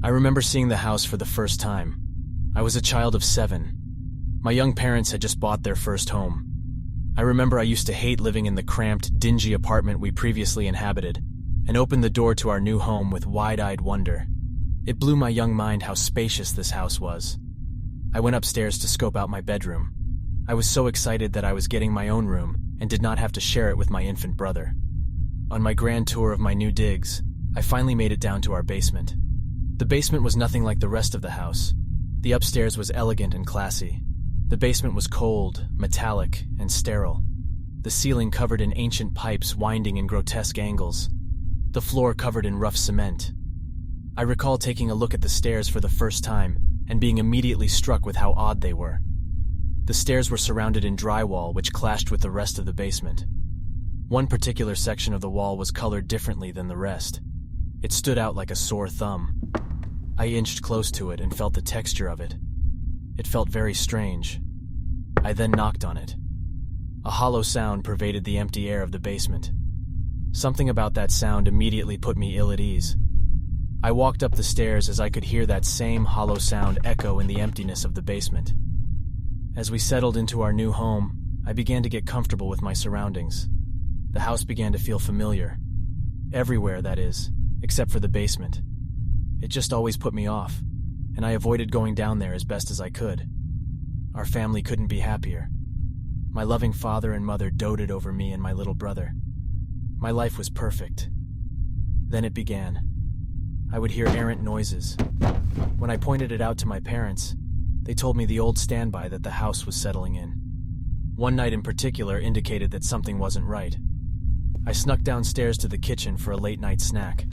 I remember seeing the house for the first time. I was a child of 7. My young parents had just bought their first home. I remember I used to hate living in the cramped, dingy apartment we previously inhabited, and opened the door to our new home with wide-eyed wonder. It blew my young mind how spacious this house was. I went upstairs to scope out my bedroom. I was so excited that I was getting my own room and did not have to share it with my infant brother. On my grand tour of my new digs, I finally made it down to our basement. The basement was nothing like the rest of the house. The upstairs was elegant and classy. The basement was cold, metallic, and sterile. The ceiling covered in ancient pipes winding in grotesque angles. The floor covered in rough cement. I recall taking a look at the stairs for the first time and being immediately struck with how odd they were. The stairs were surrounded in drywall which clashed with the rest of the basement. One particular section of the wall was colored differently than the rest. It stood out like a sore thumb. I inched close to it and felt the texture of it. It felt very strange. I then knocked on it. A hollow sound pervaded the empty air of the basement. Something about that sound immediately put me ill at ease. I walked up the stairs as I could hear that same hollow sound echo in the emptiness of the basement. As we settled into our new home, I began to get comfortable with my surroundings. The house began to feel familiar. Everywhere, that is, except for the basement. It just always put me off, and I avoided going down there as best as I could. Our family couldn't be happier. My loving father and mother doted over me and my little brother. My life was perfect. Then it began. I would hear errant noises. When I pointed it out to my parents, they told me the old standby that the house was settling in. One night in particular indicated that something wasn't right. I snuck downstairs to the kitchen for a late-night snack.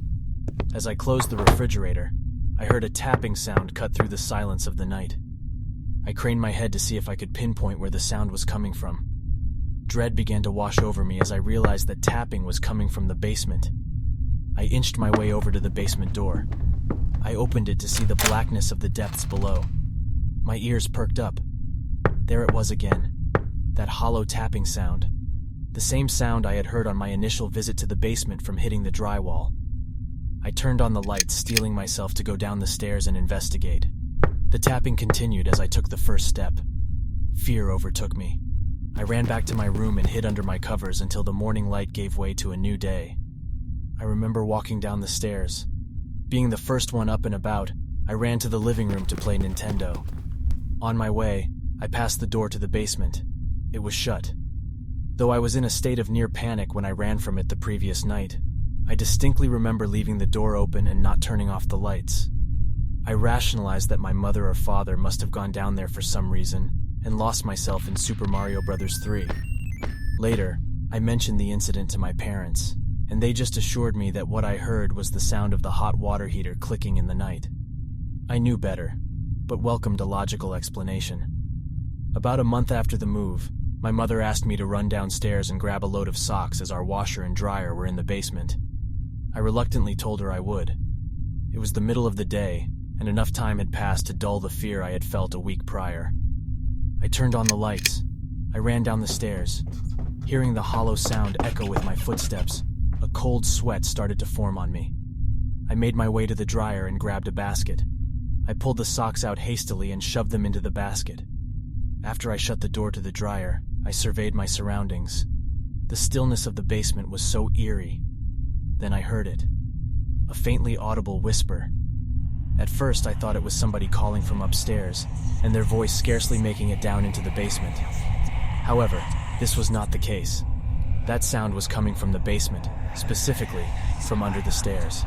As I closed the refrigerator, I heard a tapping sound cut through the silence of the night. I craned my head to see if I could pinpoint where the sound was coming from. Dread began to wash over me as I realized that tapping was coming from the basement. I inched my way over to the basement door. I opened it to see the blackness of the depths below. My ears perked up. There it was again, that hollow tapping sound. The same sound I had heard on my initial visit to the basement from hitting the drywall. I turned on the lights, steeling myself to go down the stairs and investigate. The tapping continued as I took the first step. Fear overtook me. I ran back to my room and hid under my covers until the morning light gave way to a new day. I remember walking down the stairs. Being the first one up and about, I ran to the living room to play Nintendo. On my way, I passed the door to the basement. It was shut. Though I was in a state of near panic when I ran from it the previous night, I distinctly remember leaving the door open and not turning off the lights. I rationalized that my mother or father must have gone down there for some reason and lost myself in Super Mario Bros. 3. Later, I mentioned the incident to my parents, and they just assured me that what I heard was the sound of the hot water heater clicking in the night. I knew better, but welcomed a logical explanation. About a month after the move, my mother asked me to run downstairs and grab a load of socks as our washer and dryer were in the basement. I reluctantly told her I would. It was the middle of the day, and enough time had passed to dull the fear I had felt a week prior. I turned on the lights. I ran down the stairs. Hearing the hollow sound echo with my footsteps, a cold sweat started to form on me. I made my way to the dryer and grabbed a basket. I pulled the socks out hastily and shoved them into the basket. After I shut the door to the dryer, I surveyed my surroundings. The stillness of the basement was so eerie. Then I heard it. A faintly audible whisper. At first, I thought it was somebody calling from upstairs, and their voice scarcely making it down into the basement. However, this was not the case. That sound was coming from the basement, specifically from under the stairs.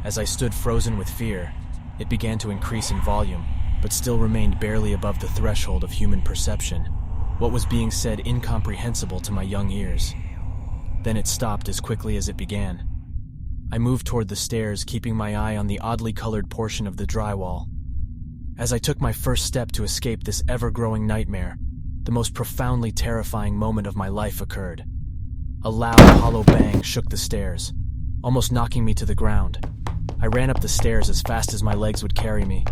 As I stood frozen with fear, it began to increase in volume, but still remained barely above the threshold of human perception. What was being said incomprehensible to my young ears. Then it stopped as quickly as it began. I moved toward the stairs, keeping my eye on the oddly colored portion of the drywall. As I took my first step to escape this ever-growing nightmare, the most profoundly terrifying moment of my life occurred. A loud, hollow bang shook the stairs, almost knocking me to the ground. I ran up the stairs as fast as my legs would carry me.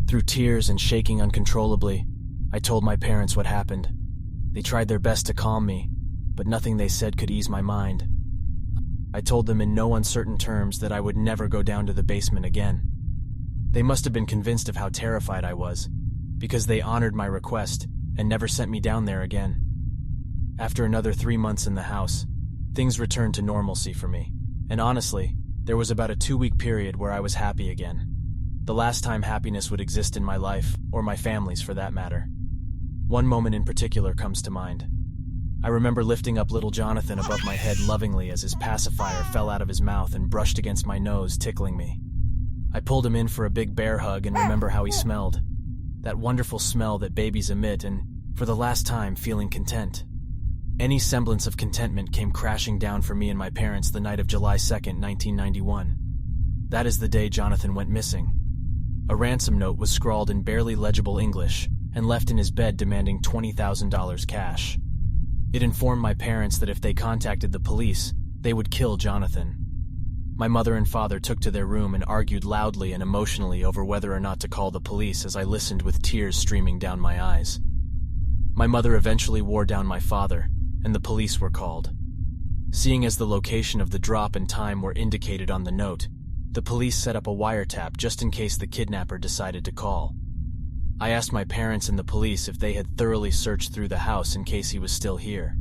Through tears and shaking uncontrollably, I told my parents what happened. They tried their best to calm me, but nothing they said could ease my mind. I told them in no uncertain terms that I would never go down to the basement again. They must have been convinced of how terrified I was, because they honored my request and never sent me down there again. After another 3 months in the house, things returned to normalcy for me, and honestly, there was about a 2-week period where I was happy again. The last time happiness would exist in my life, or my family's for that matter. One moment in particular comes to mind. I remember lifting up little Jonathan above my head lovingly as his pacifier fell out of his mouth and brushed against my nose, tickling me. I pulled him in for a big bear hug and remember how he smelled. That wonderful smell that babies emit, and, for the last time, feeling content. Any semblance of contentment came crashing down for me and my parents the night of July 2nd, 1991. That is the day Jonathan went missing. A ransom note was scrawled in barely legible English and left in his bed demanding $20,000 cash. It informed my parents that if they contacted the police, they would kill Jonathan. My mother and father took to their room and argued loudly and emotionally over whether or not to call the police as I listened with tears streaming down my eyes. My mother eventually wore down my father, and the police were called. Seeing as the location of the drop and time were indicated on the note, the police set up a wiretap just in case the kidnapper decided to call. I asked my parents and the police if they had thoroughly searched through the house in case he was still here.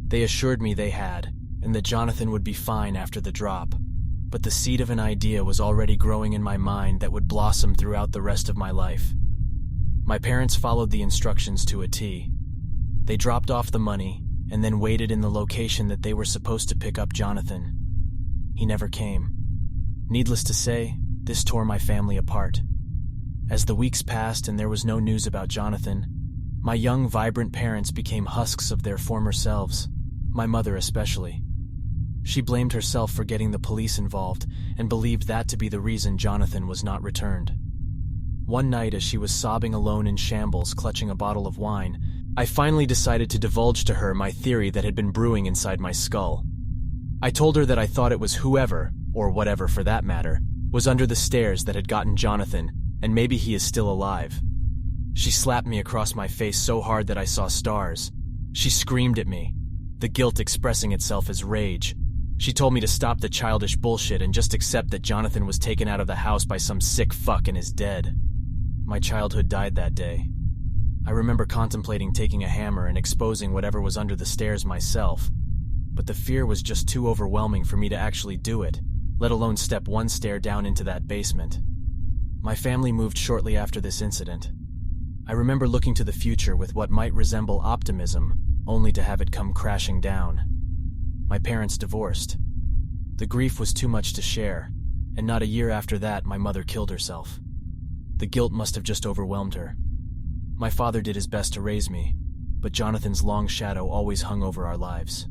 They assured me they had, and that Jonathan would be fine after the drop, but the seed of an idea was already growing in my mind that would blossom throughout the rest of my life. My parents followed the instructions to a T. They dropped off the money and then waited in the location that they were supposed to pick up Jonathan. He never came. Needless to say, this tore my family apart. As the weeks passed and there was no news about Jonathan, my young, vibrant parents became husks of their former selves, my mother especially. She blamed herself for getting the police involved and believed that to be the reason Jonathan was not returned. One night, as she was sobbing alone in shambles, clutching a bottle of wine, I finally decided to divulge to her my theory that had been brewing inside my skull. I told her that I thought it was whoever, or whatever for that matter, was under the stairs that had gotten Jonathan, and maybe he is still alive. She slapped me across my face so hard that I saw stars. She screamed at me, the guilt expressing itself as rage. She told me to stop the childish bullshit and just accept that Jonathan was taken out of the house by some sick fuck and is dead. My childhood died that day. I remember contemplating taking a hammer and exposing whatever was under the stairs myself, but the fear was just too overwhelming for me to actually do it, let alone step one stair down into that basement. My family moved shortly after this incident. I remember looking to the future with what might resemble optimism, only to have it come crashing down. My parents divorced. The grief was too much to share, and not a year after that, my mother killed herself. The guilt must have just overwhelmed her. My father did his best to raise me, but Jonathan's long shadow always hung over our lives.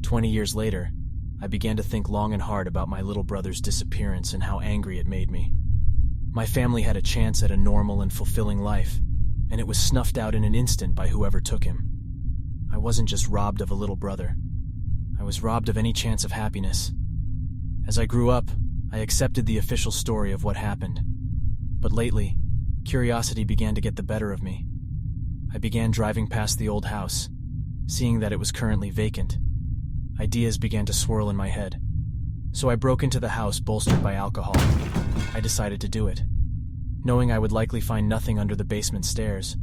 20 years later, I began to think long and hard about my little brother's disappearance and how angry it made me. My family had a chance at a normal and fulfilling life, and it was snuffed out in an instant by whoever took him. I wasn't just robbed of a little brother. I was robbed of any chance of happiness. As I grew up, I accepted the official story of what happened. But lately, curiosity began to get the better of me. I began driving past the old house, seeing that it was currently vacant. Ideas began to swirl in my head. So I broke into the house bolstered by alcohol. I decided to do it, knowing I would likely find nothing under the basement stairs,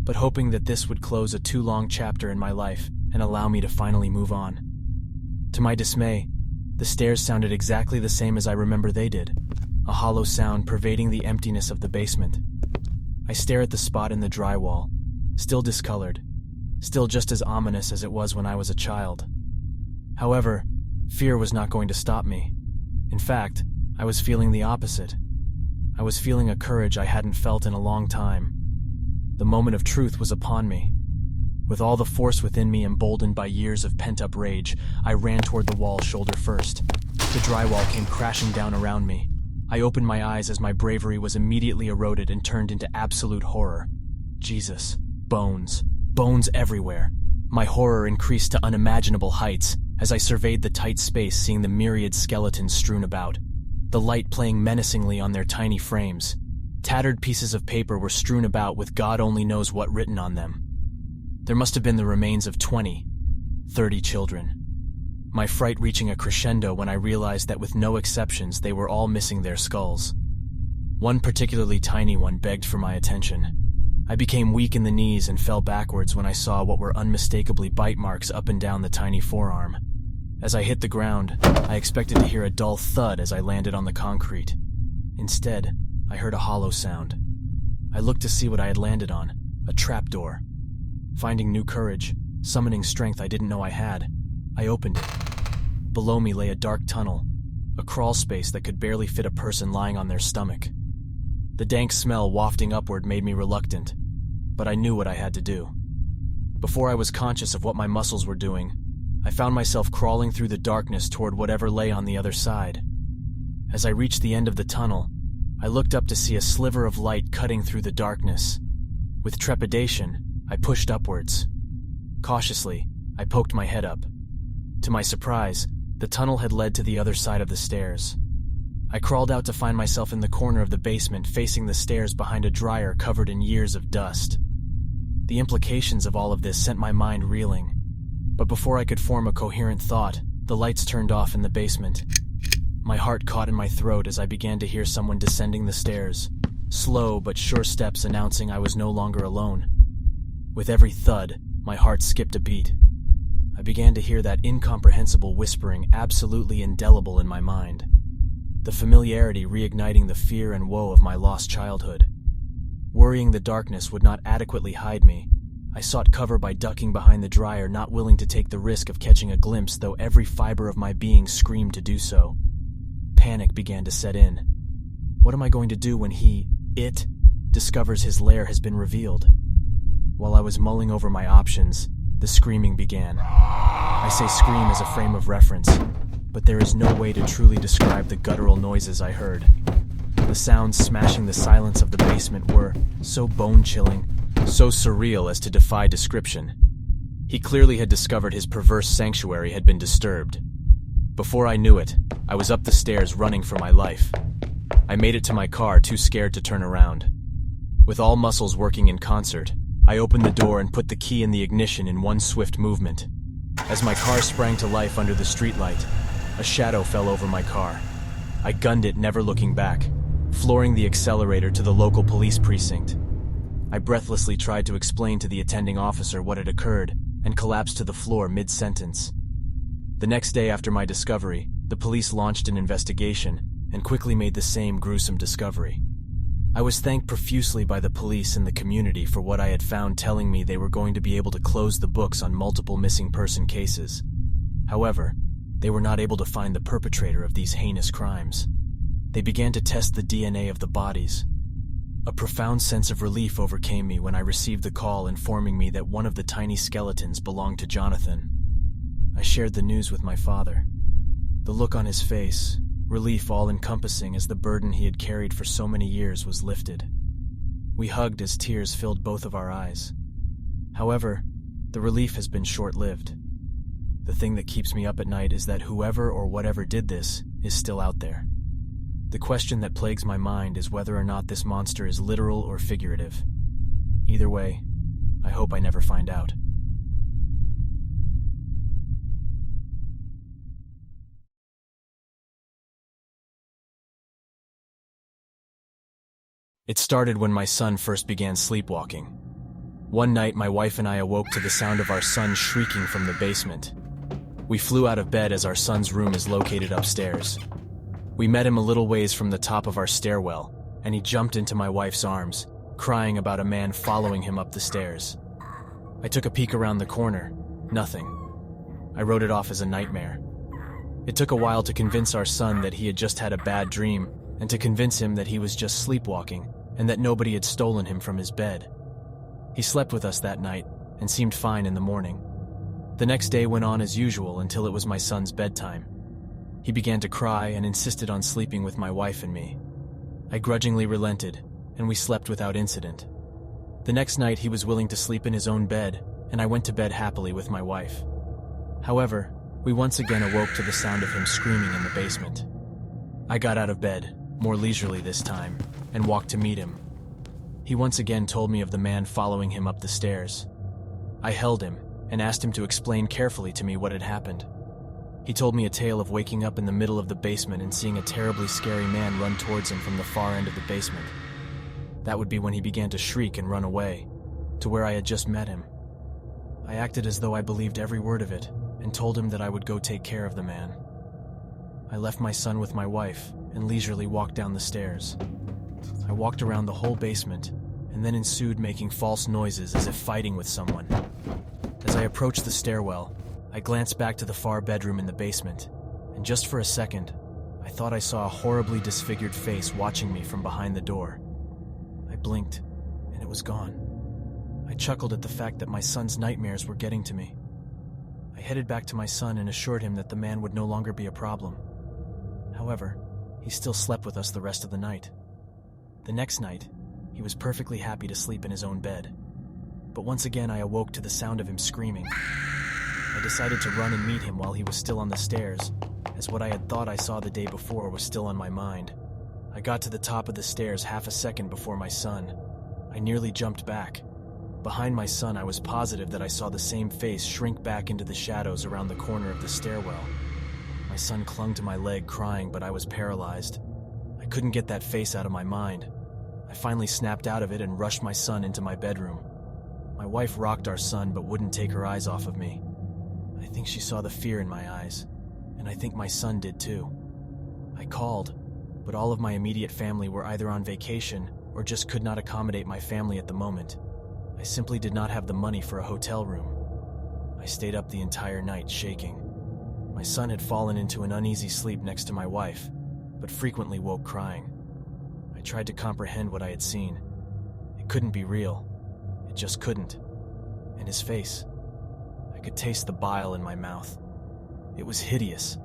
but hoping that this would close a too long chapter in my life and allow me to finally move on. To my dismay, the stairs sounded exactly the same as I remember they did, a hollow sound pervading the emptiness of the basement. I stare at the spot in the drywall, still discolored, still just as ominous as it was when I was a child. However, fear was not going to stop me. In fact, I was feeling the opposite. I was feeling a courage I hadn't felt in a long time. The moment of truth was upon me. With all the force within me emboldened by years of pent-up rage, I ran toward the wall shoulder first. The drywall came crashing down around me. I opened my eyes as my bravery was immediately eroded and turned into absolute horror. Jesus. Bones. Bones everywhere. My horror increased to unimaginable heights as I surveyed the tight space, seeing the myriad skeletons strewn about, the light playing menacingly on their tiny frames. Tattered pieces of paper were strewn about with God only knows what written on them. There must have been the remains of 20, 30 children. My fright reaching a crescendo when I realized that with no exceptions they were all missing their skulls. One particularly tiny one begged for my attention. I became weak in the knees and fell backwards when I saw what were unmistakably bite marks up and down the tiny forearm. As I hit the ground, I expected to hear a dull thud as I landed on the concrete. Instead, I heard a hollow sound. I looked to see what I had landed on, a trapdoor. Finding new courage, summoning strength I didn't know I had, I opened it. Below me lay a dark tunnel, a crawl space that could barely fit a person lying on their stomach. The dank smell wafting upward made me reluctant, but I knew what I had to do. Before I was conscious of what my muscles were doing, I found myself crawling through the darkness toward whatever lay on the other side. As I reached the end of the tunnel, I looked up to see a sliver of light cutting through the darkness. With trepidation, I pushed upwards. Cautiously, I poked my head up. To my surprise, the tunnel had led to the other side of the stairs. I crawled out to find myself in the corner of the basement facing the stairs behind a dryer covered in years of dust. The implications of all of this sent my mind reeling. But before I could form a coherent thought, the lights turned off in the basement. My heart caught in my throat as I began to hear someone descending the stairs, slow but sure steps announcing I was no longer alone. With every thud, my heart skipped a beat. I began to hear that incomprehensible whispering absolutely indelible in my mind, the familiarity reigniting the fear and woe of my lost childhood. Worrying the darkness would not adequately hide me, I sought cover by ducking behind the dryer, not willing to take the risk of catching a glimpse, though every fiber of my being screamed to do so. Panic began to set in. What am I going to do when it, discovers his lair has been revealed? While I was mulling over my options, the screaming began. I say scream as a frame of reference, but there is no way to truly describe the guttural noises I heard. The sounds smashing the silence of the basement were so bone-chilling, so surreal as to defy description. He clearly had discovered his perverse sanctuary had been disturbed. Before I knew it, I was up the stairs running for my life. I made it to my car, too scared to turn around. With all muscles working in concert, I opened the door and put the key in the ignition in one swift movement. As my car sprang to life under the streetlight, a shadow fell over my car. I gunned it, never looking back, flooring the accelerator to the local police precinct. I breathlessly tried to explain to the attending officer what had occurred and collapsed to the floor mid-sentence. The next day after my discovery, the police launched an investigation and quickly made the same gruesome discovery. I was thanked profusely by the police and the community for what I had found, telling me they were going to be able to close the books on multiple missing person cases. However, they were not able to find the perpetrator of these heinous crimes. They began to test the DNA of the bodies. A profound sense of relief overcame me when I received the call informing me that one of the tiny skeletons belonged to Jonathan. I shared the news with my father. The look on his face, relief all-encompassing as the burden he had carried for so many years was lifted. We hugged as tears filled both of our eyes. However, the relief has been short-lived. The thing that keeps me up at night is that whoever or whatever did this is still out there. The question that plagues my mind is whether or not this monster is literal or figurative. Either way, I hope I never find out. It started when my son first began sleepwalking. One night, my wife and I awoke to the sound of our son shrieking from the basement. We flew out of bed as our son's room is located upstairs. We met him a little ways from the top of our stairwell, and he jumped into my wife's arms, crying about a man following him up the stairs. I took a peek around the corner. Nothing. I wrote it off as a nightmare. It took a while to convince our son that he had just had a bad dream, and to convince him that he was just sleepwalking, and that nobody had stolen him from his bed. He slept with us that night, and seemed fine in the morning. The next day went on as usual until it was my son's bedtime. He began to cry and insisted on sleeping with my wife and me. I grudgingly relented, and we slept without incident. The next night he was willing to sleep in his own bed, and I went to bed happily with my wife. However, we once again awoke to the sound of him screaming in the basement. I got out of bed, more leisurely this time, and walked to meet him. He once again told me of the man following him up the stairs. I held him and asked him to explain carefully to me what had happened. He told me a tale of waking up in the middle of the basement and seeing a terribly scary man run towards him from the far end of the basement. That would be when he began to shriek and run away, to where I had just met him. I acted as though I believed every word of it, and told him that I would go take care of the man. I left my son with my wife, and leisurely walked down the stairs. I walked around the whole basement, and then ensued making false noises as if fighting with someone. As I approached the stairwell, I glanced back to the far bedroom in the basement, and just for a second, I thought I saw a horribly disfigured face watching me from behind the door. I blinked, and it was gone. I chuckled at the fact that my son's nightmares were getting to me. I headed back to my son and assured him that the man would no longer be a problem. However, he still slept with us the rest of the night. The next night, he was perfectly happy to sleep in his own bed. But once again I awoke to the sound of him screaming. I decided to run and meet him while he was still on the stairs, as what I had thought I saw the day before was still on my mind. I got to the top of the stairs half a second before my son. I nearly jumped back. Behind my son, I was positive that I saw the same face shrink back into the shadows around the corner of the stairwell. My son clung to my leg crying, but I was paralyzed. I couldn't get that face out of my mind. I finally snapped out of it and rushed my son into my bedroom. My wife rocked our son but wouldn't take her eyes off of me. I think she saw the fear in my eyes, and I think my son did too. I called, but all of my immediate family were either on vacation or just could not accommodate my family at the moment. I simply did not have the money for a hotel room. I stayed up the entire night shaking. My son had fallen into an uneasy sleep next to my wife, but frequently woke crying. I tried to comprehend what I had seen. It couldn't be real. It just couldn't. And his face. I could taste the bile in my mouth. It was hideous.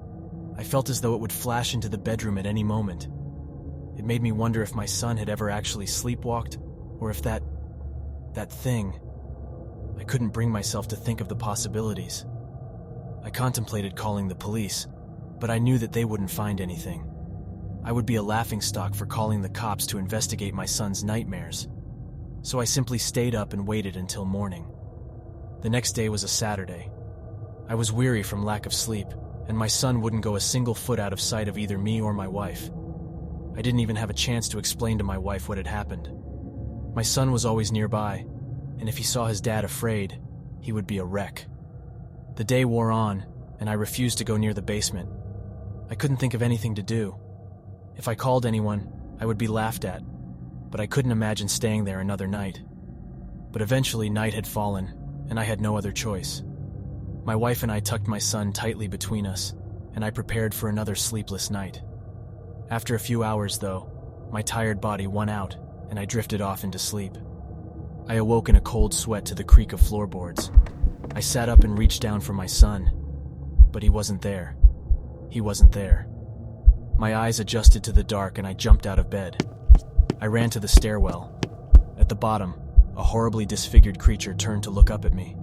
I felt as though it would flash into the bedroom at any moment. It made me wonder if my son had ever actually sleepwalked, or if that thing. I couldn't bring myself to think of the possibilities. I contemplated calling the police, but I knew that they wouldn't find anything. I would be a laughingstock for calling the cops to investigate my son's nightmares. So I simply stayed up and waited until morning. The next day was a Saturday. I was weary from lack of sleep, and my son wouldn't go a single foot out of sight of either me or my wife. I didn't even have a chance to explain to my wife what had happened. My son was always nearby, and if he saw his dad afraid, he would be a wreck. The day wore on, and I refused to go near the basement. I couldn't think of anything to do. If I called anyone, I would be laughed at, but I couldn't imagine staying there another night. But eventually night had fallen, and I had no other choice. My wife and I tucked my son tightly between us, and I prepared for another sleepless night. After a few hours, though, my tired body won out, and I drifted off into sleep. I awoke in a cold sweat to the creak of floorboards. I sat up and reached down for my son, but he wasn't there. He wasn't there. My eyes adjusted to the dark and I jumped out of bed. I ran to the stairwell. At the bottom, a horribly disfigured creature turned to look up at me.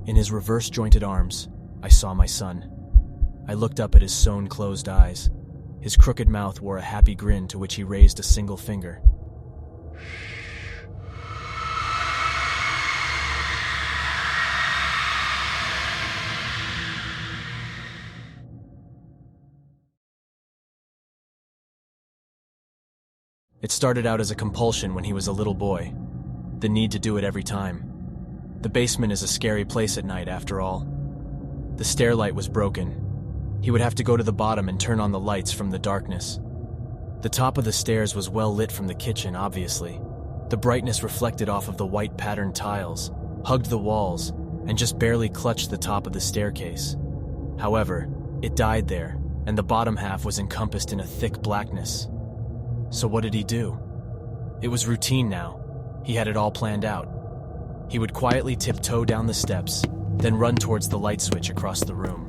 In his reverse-jointed arms, I saw my son. I looked up at his sewn closed eyes. His crooked mouth wore a happy grin to which he raised a single finger. It started out as a compulsion when he was a little boy. The need to do it every time. The basement is a scary place at night, after all. The stair light was broken. He would have to go to the bottom and turn on the lights from the darkness. The top of the stairs was well lit from the kitchen, obviously. The brightness reflected off of the white patterned tiles, hugged the walls, and just barely clutched the top of the staircase. However, it died there, and the bottom half was encompassed in a thick blackness. So what did he do? It was routine now. He had it all planned out. He would quietly tiptoe down the steps, then run towards the light switch across the room.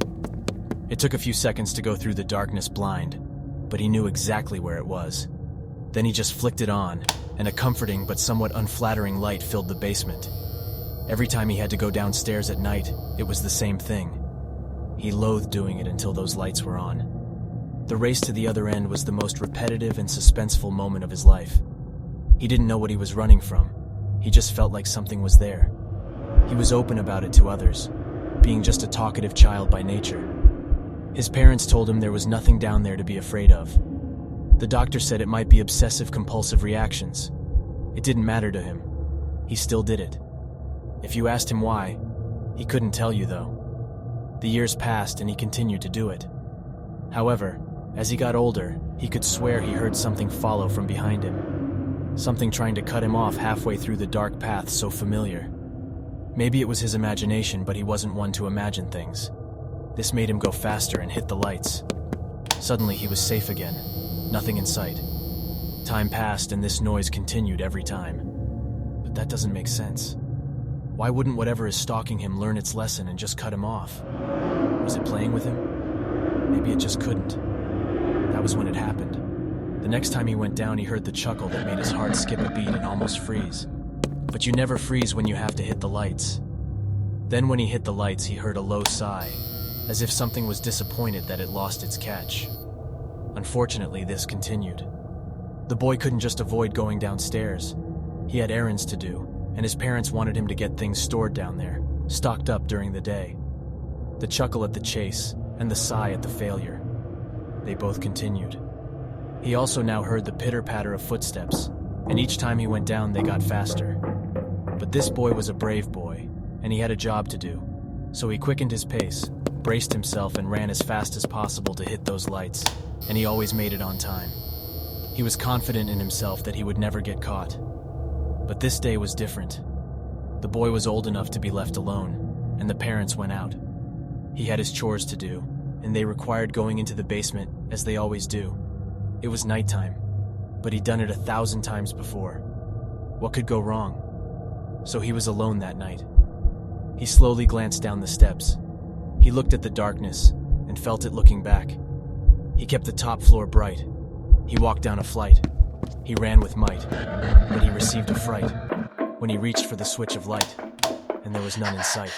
It took a few seconds to go through the darkness blind, but he knew exactly where it was. Then he just flicked it on, and a comforting but somewhat unflattering light filled the basement. Every time he had to go downstairs at night, it was the same thing. He loathed doing it until those lights were on. The race to the other end was the most repetitive and suspenseful moment of his life. He didn't know what he was running from. He just felt like something was there. He was open about it to others, being just a talkative child by nature. His parents told him there was nothing down there to be afraid of. The doctor said it might be obsessive-compulsive reactions. It didn't matter to him. He still did it. If you asked him why, he couldn't tell you though. The years passed and he continued to do it. However, as he got older, he could swear he heard something follow from behind him. Something trying to cut him off halfway through the dark path so familiar. Maybe it was his imagination, but he wasn't one to imagine things. This made him go faster and hit the lights. Suddenly he was safe again. Nothing in sight. Time passed and this noise continued every time. But that doesn't make sense. Why wouldn't whatever is stalking him learn its lesson and just cut him off? Was it playing with him? Maybe it just couldn't. That was when it happened. The next time he went down, he heard the chuckle that made his heart skip a beat and almost freeze. But you never freeze when you have to hit the lights. Then when he hit the lights, he heard a low sigh, as if something was disappointed that it lost its catch. Unfortunately, this continued. The boy couldn't just avoid going downstairs. He had errands to do, and his parents wanted him to get things stored down there, stocked up during the day. The chuckle at the chase, and the sigh at the failure. They both continued. He also now heard the pitter-patter of footsteps, and each time he went down, they got faster. But this boy was a brave boy, and he had a job to do, so he quickened his pace, braced himself, and ran as fast as possible to hit those lights, and he always made it on time. He was confident in himself that he would never get caught. But this day was different. The boy was old enough to be left alone, and the parents went out. He had his chores to do, and they required going into the basement, as they always do. It was nighttime, but he'd done it 1,000 times before. What could go wrong? So he was alone that night. He slowly glanced down the steps. He looked at the darkness and felt it looking back. He kept the top floor bright. He walked down a flight. He ran with might, but he received a fright when he reached for the switch of light, and there was none in sight.